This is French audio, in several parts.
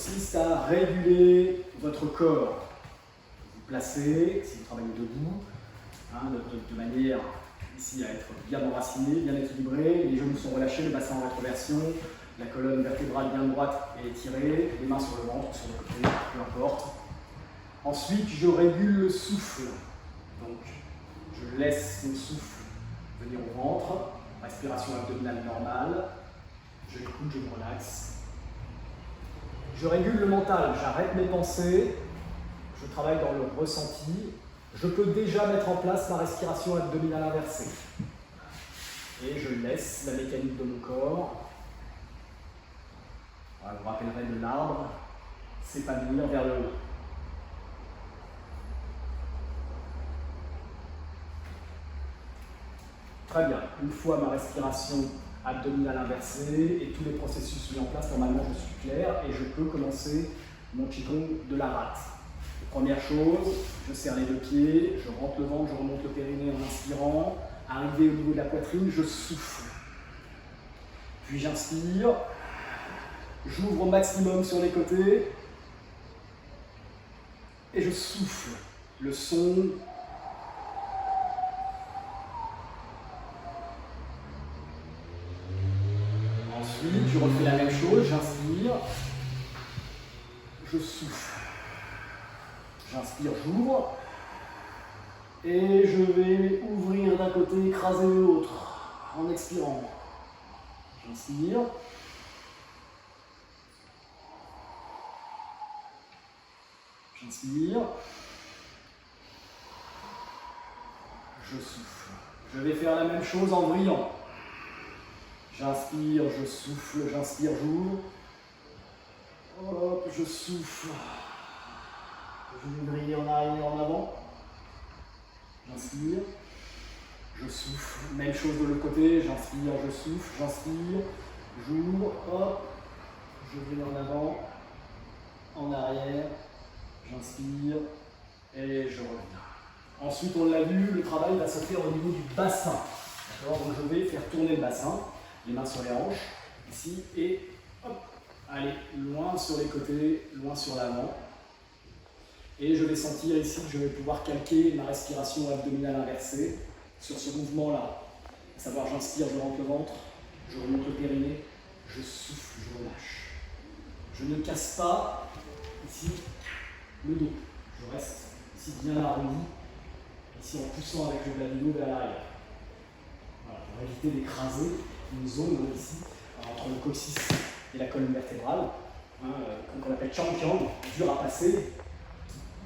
consiste à réguler votre corps. Vous placez, si vous travaillez debout, de manière ici à être bien enraciné, bien équilibré, les genoux sont relâchés, le bassin en rétroversion, la colonne vertébrale bien droite est étirée, les mains sur le ventre, sur le côté, peu importe. Ensuite, je régule le souffle. Donc, je laisse mon souffle venir au ventre, respiration abdominale normale, je écoute, je me relaxe. Je régule le mental, j'arrête mes pensées, je travaille dans le ressenti. Je peux déjà mettre en place ma respiration abdominale inversée. Et je laisse la mécanique de mon corps, voilà, vous rappellerez de l'arbre, s'épanouir vers le haut. Très bien, une fois ma respiration abdominale inversée et tous les processus mis en place, normalement je suis clair et je peux commencer mon Qigong de la rate. Première chose, je serre les deux pieds, je rentre le ventre, je remonte le périnée en inspirant. Arrivé au niveau de la poitrine, je souffle. Puis j'inspire, j'ouvre au maximum sur les côtés et je souffle. Le son. Ensuite, je refais la même chose, j'inspire, je souffle. J'inspire, j'ouvre, et je vais ouvrir d'un côté, écraser de l'autre, en expirant. J'inspire. J'inspire. Je souffle. Je vais faire la même chose en brillant. J'inspire, je souffle, j'inspire, j'ouvre. Hop, je souffle. Je vais briller en arrière, en avant. J'inspire. Je souffle. Même chose de l'autre côté. J'inspire, je souffle, j'inspire. J'ouvre. Hop. Je vais en avant. En arrière. J'inspire. Et je reviens. Ensuite, on l'a vu, le travail va se faire au niveau du bassin. Donc je vais faire tourner le bassin. Les mains sur les hanches. Ici. Et hop. Allez, loin sur les côtés, loin sur l'avant. Et je vais sentir ici que je vais pouvoir calquer ma respiration abdominale inversée sur ce mouvement-là. À savoir, j'inspire, je rentre le ventre, je remonte le périnée, je souffle, je relâche. Je ne casse pas ici le dos. Je reste ici bien arrondi, ici en poussant avec le bas du dos vers l'arrière. Voilà, pour éviter d'écraser une zone ici entre le coccyx et la colonne vertébrale, qu'on appelle Chang-Kiang, dur à passer,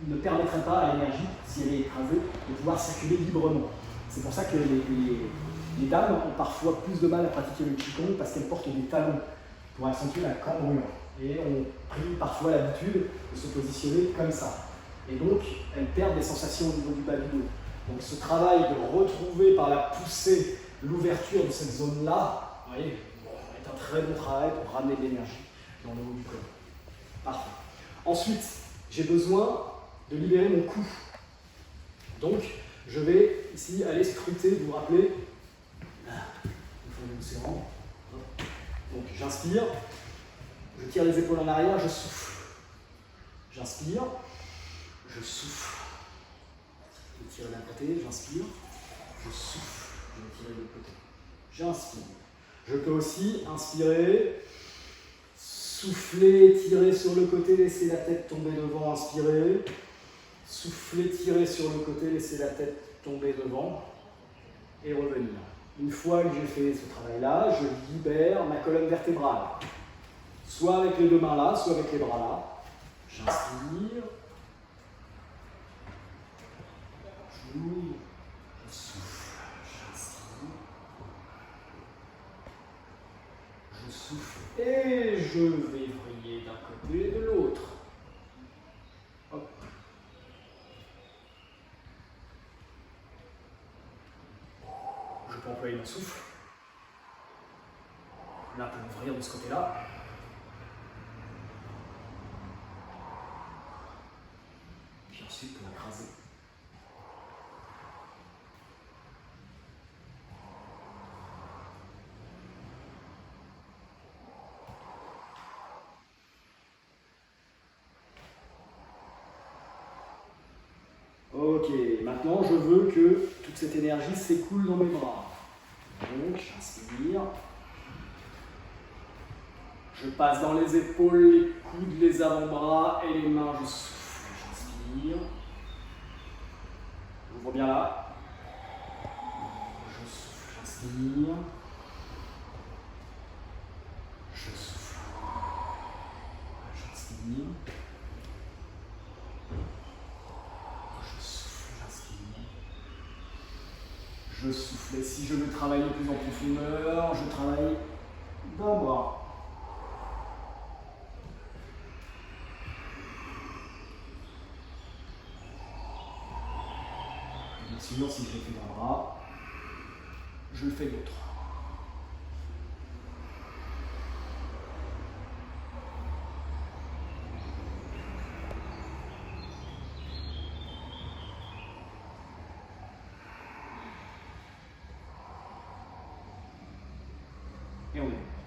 ne permettrait pas à l'énergie, si elle est écrasée, de pouvoir circuler librement. C'est pour ça que les dames ont parfois plus de mal à pratiquer le Qigong parce qu'elles portent des talons pour accentuer la cambrure. Et ont pris parfois l'habitude de se positionner comme ça. Et donc, elles perdent des sensations au niveau du bas du dos. Donc ce travail de retrouver par la poussée l'ouverture de cette zone-là, vous voyez, est un très bon travail pour ramener de l'énergie dans le haut du corps. Parfait. Ensuite, j'ai besoin de libérer mon cou. Donc, je vais ici aller scruter, vous vous rappelez, le fond de l'océan. Donc, j'inspire, je tire les épaules en arrière, je souffle. J'inspire, je souffle. Je tire d'un côté, j'inspire, je souffle. Je vais tirer de l'autre côté. J'inspire. Je peux aussi inspirer, souffler, tirer sur le côté, laisser la tête tomber devant, inspirer. Souffler, tirer sur le côté, laisser la tête tomber devant et revenir. Une fois que j'ai fait ce travail-là, je libère ma colonne vertébrale. Soit avec les deux mains là, soit avec les bras là. J'inspire. J'ouvre. Je souffle. J'inspire. Je souffle. Et je vais vriller d'un côté et de l'autre. Hop. Je peux employer mon souffle. Là, pour ouvrir de ce côté-là. Puis ensuite, pour écraser. Ok, maintenant je veux que toute cette énergie s'écoule dans mes bras. Donc, j'inspire. Je passe dans les épaules, les coudes, les avant-bras et les mains. Je souffle, j'inspire. J'ouvre bien là. Je souffle, j'inspire. Je souffle. J'inspire. Je souffle, j'inspire. Je souffle. Et si je veux travailler plus en profondeur, je travaille d'un bras. Sinon, si je le fais d'un bras, je le fais de l'autre. Et on est.